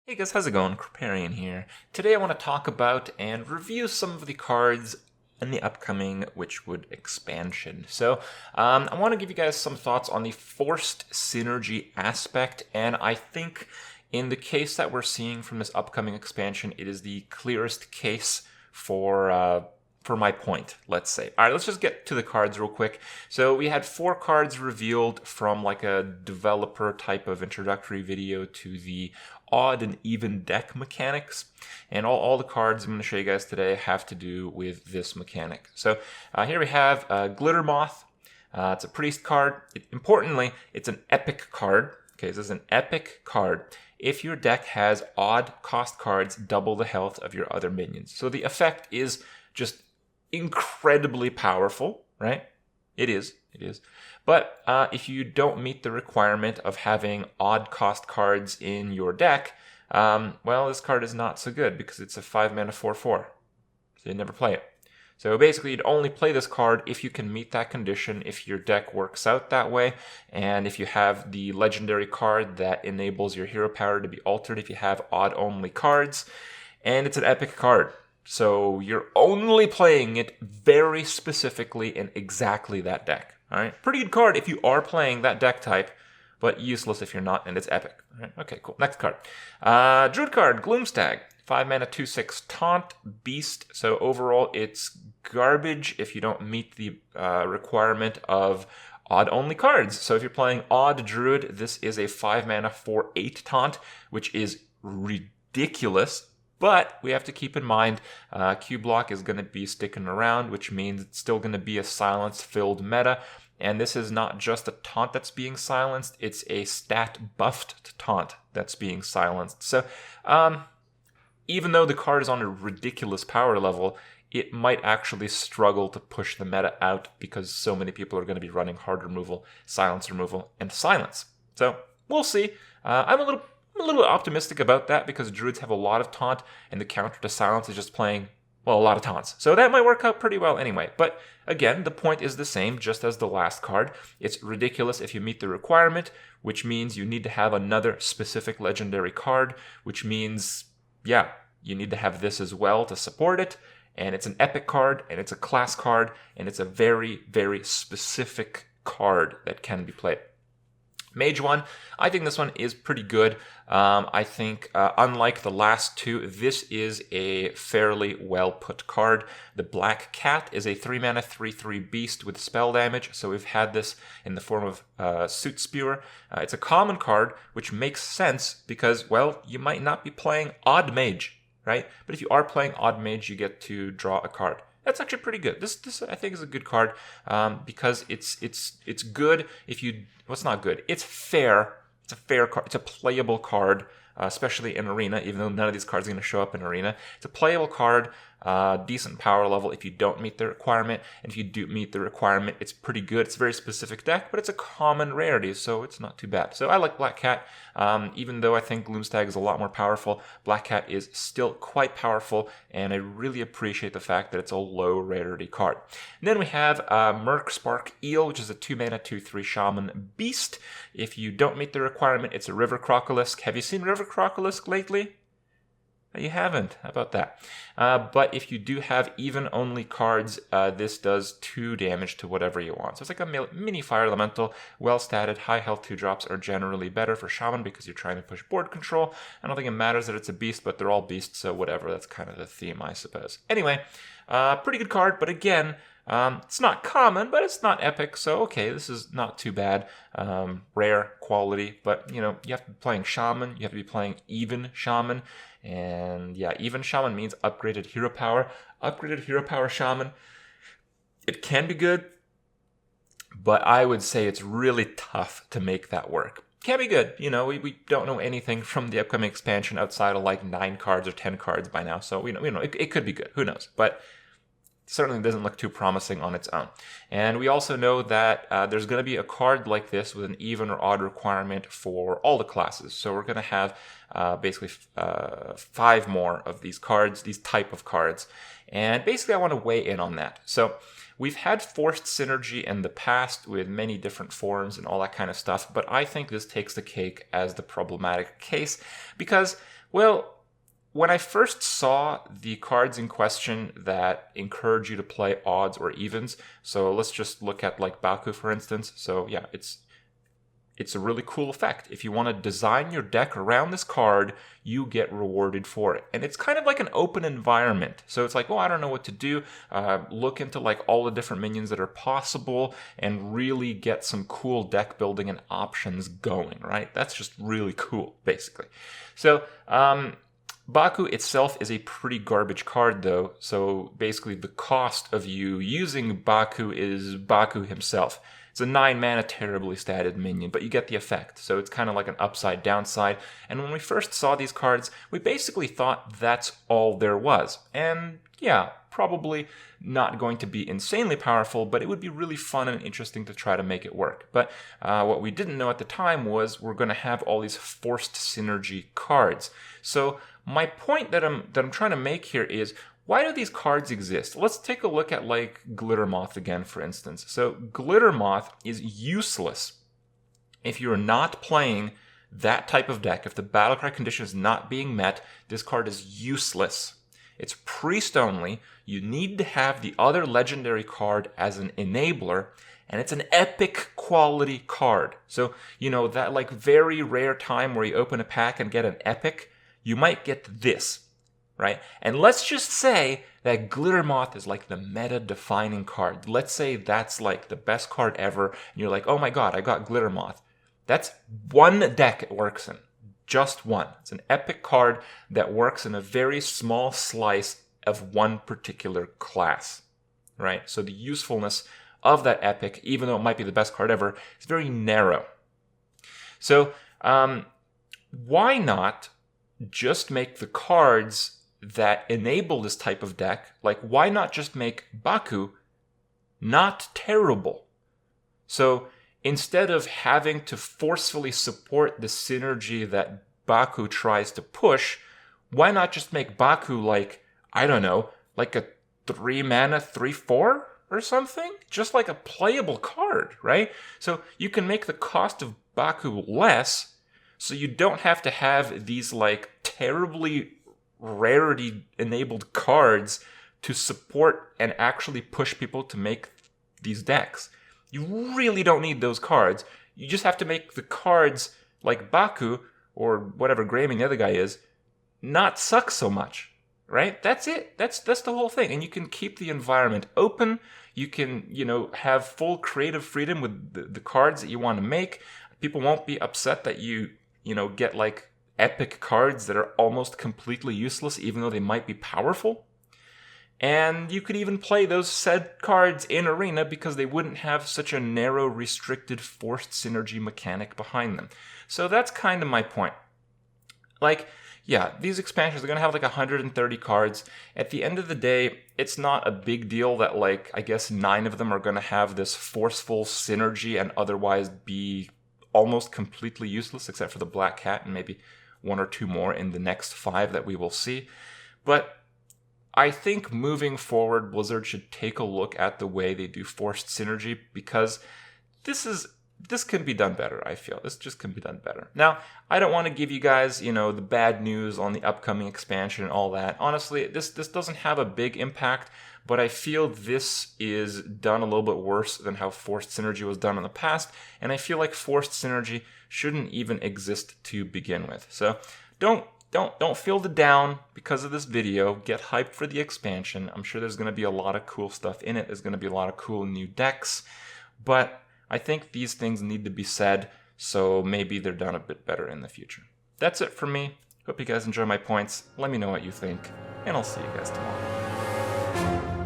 Hey guys, how's it going? Kripparrian here. Today I want to talk about and review some of the cards in the upcoming Witchwood expansion. I want to give you guys some thoughts on the forced synergy aspect, and I think in the case that we're seeing from this upcoming expansion, it is the clearest case for my point, let's say. All right, let's just get to the cards real quick. So we had 4 cards revealed from like a developer type of introductory video to the odd and even deck mechanics. And all the cards I'm going to show you guys today have to do with this mechanic. So here we have Glitter Moth. It's a priest card. Importantly, it's an epic card. Okay, this is an epic card. If your deck has odd cost cards, double the health of your other minions. So the effect is just incredibly powerful, right? It is. But if you don't meet the requirement of having odd cost cards in your deck, well, this card is not so good because it's a 5-mana 4/4. So you never play it. So basically, you'd only play this card if you can meet that condition, if your deck works out that way, and if you have the legendary card that enables your hero power to be altered if you have odd-only cards. And it's an epic card. So you're only playing it very specifically in exactly that deck. All right, pretty good card if you are playing that deck type, but useless if you're not, and it's epic. All right, okay, cool. Next card, Druid card, Gloomstag, 5-mana 2/6 taunt beast. So overall, it's garbage if you don't meet the requirement of odd-only cards. So if you're playing odd Druid, this is a 5-mana 4/8 taunt, which is ridiculous. But we have to keep in mind, Q-Block is going to be sticking around, which means it's still going to be a silence-filled meta. And this is not just a taunt that's being silenced, it's a stat-buffed taunt that's being silenced. So even though the card is on a ridiculous power level, it might actually struggle to push the meta out because so many people are going to be running hard removal, and silence. So we'll see. I'm a little bit optimistic about that because Druids have a lot of taunt, and the counter to silence is just playing, well, a lot of taunts. So that might work out pretty well anyway. But again, the point is the same, just as the last card. It's ridiculous if you meet the requirement, which means you need to have another specific legendary card, which means, yeah, you need to have this as well to support it. And it's an epic card, and it's a class card, and it's a very, very specific card that can be played. Mage 1, I think this one is pretty good. I think, unlike the last 2, this is a fairly well-put card. The Black Cat is a 3-mana 3/3 beast with spell damage, so we've had this in the form of Suit Spewer. It's a common card, which makes sense because, well, you might not be playing Odd Mage, right? But if you are playing Odd Mage, you get to draw a card. That's actually pretty good. This I think is a good card because it's good if you. Well, it's not good. It's fair. It's a fair card. It's a playable card, especially in Arena. Even though none of these cards are going to show up in Arena, it's a playable card. Decent power level if you don't meet the requirement, and if you do meet the requirement, it's pretty good. It's a very specific deck, but it's a common rarity, so it's not too bad. So I like Black Cat, even though I think Gloomstag is a lot more powerful. Black Cat is still quite powerful, and I really appreciate the fact that it's a low rarity card. And then we have Murkspark Eel, which is a 2-mana 2/3 Shaman Beast. If you don't meet the requirement, it's a River Crocolisk. Have you seen River Crocolisk lately? You haven't. How about that? But if you do have even-only cards, this does 2 damage to whatever you want. So it's like a mini Fire Elemental. Well-statted, high-health 2-drops are generally better for Shaman because you're trying to push board control. I don't think it matters that it's a beast, but they're all beasts, so whatever. That's kind of the theme, I suppose. Anyway, pretty good card, but again, it's not common, but it's not epic, so okay, this is not too bad. Rare quality, but you have to be playing Shaman, you have to be playing even Shaman, and yeah, even Shaman means upgraded hero power. Upgraded hero power Shaman, it can be good, but I would say it's really tough to make that work. Can be good, we don't know anything from the upcoming expansion outside of like 9 cards or 10 cards by now, so it could be good, who knows, but certainly doesn't look too promising on its own. And we also know that there's going to be a card like this with an even or odd requirement for all the classes. So we're going to have basically 5 more of these cards, these type of cards. And basically I want to weigh in on that. So we've had forced synergy in the past with many different forms and all that kind of stuff, but I think this takes the cake as the problematic case because, well, when I first saw the cards in question that encourage you to play odds or evens, so let's just look at like Baku for instance. So yeah, it's a really cool effect. If you want to design your deck around this card, you get rewarded for it. And it's kind of like an open environment. So it's like, oh, I don't know what to do. Look into like all the different minions that are possible and really get some cool deck building and options going, right? That's just really cool, basically. So, Baku itself is a pretty garbage card though, so basically the cost of you using Baku is Baku himself. It's a 9-mana terribly statted minion, but you get the effect, so it's kind of like an upside downside. And when we first saw these cards, we basically thought that's all there was. And yeah, probably not going to be insanely powerful, but it would be really fun and interesting to try to make it work. But what we didn't know at the time was we're going to have all these forced synergy cards. So my point that I'm trying to make here is, why do these cards exist? Let's take a look at like Glittermoth again, for instance. So Glittermoth is useless if you're not playing that type of deck. If the battlecry condition is not being met, this card is useless. It's priest only. You need to have the other legendary card as an enabler, and it's an epic quality card. So, you know, that like very rare time where you open a pack and get an epic, you might get this, right? And let's just say that Glittermoth is like the meta-defining card. Let's say that's like the best card ever, and you're like, oh my god, I got Glittermoth. That's one deck it works in. Just one. It's an epic card that works in a very small slice of one particular class, right? So the usefulness of that epic, even though it might be the best card ever, is very narrow. So why not just make the cards that enable this type of deck, like why not just make Baku not terrible? So instead of having to forcefully support the synergy that Baku tries to push, why not just make Baku like, I don't know, like a 3-mana 3/4 or something? Just like a playable card, right? So you can make the cost of Baku less, so you don't have to have these like terribly rarity enabled cards to support and actually push people to make these decks. You really don't need those cards. You just have to make the cards like Baku or whatever Graming the other guy is not suck so much, right? That's it. That's the whole thing. And you can keep the environment open. You can, you know, have full creative freedom with the cards that you want to make. People won't be upset that you know, get like epic cards that are almost completely useless, even though they might be powerful. And you could even play those said cards in Arena because they wouldn't have such a narrow, restricted, forced synergy mechanic behind them. So that's kind of my point. Like, yeah, these expansions are going to have like 130 cards. At the end of the day, it's not a big deal that like, I guess 9 of them are going to have this forceful synergy and otherwise be almost completely useless, except for the Black Cat and maybe 1 or 2 more in the next 5 that we will see. But I think moving forward, Blizzard should take a look at the way they do forced synergy, because this can be done better, I feel. This just can be done better. Now, I don't want to give you guys, you know, the bad news on the upcoming expansion and all that. Honestly, this doesn't have a big impact, but I feel this is done a little bit worse than how forced synergy was done in the past, and I feel like forced synergy shouldn't even exist to begin with. So don't feel the down because of this video. Get hyped for the expansion. I'm sure there's going to be a lot of cool stuff in it. There's going to be a lot of cool new decks, but I think these things need to be said, so maybe they're done a bit better in the future. That's it for me. Hope you guys enjoy my points. Let me know what you think, and I'll see you guys tomorrow.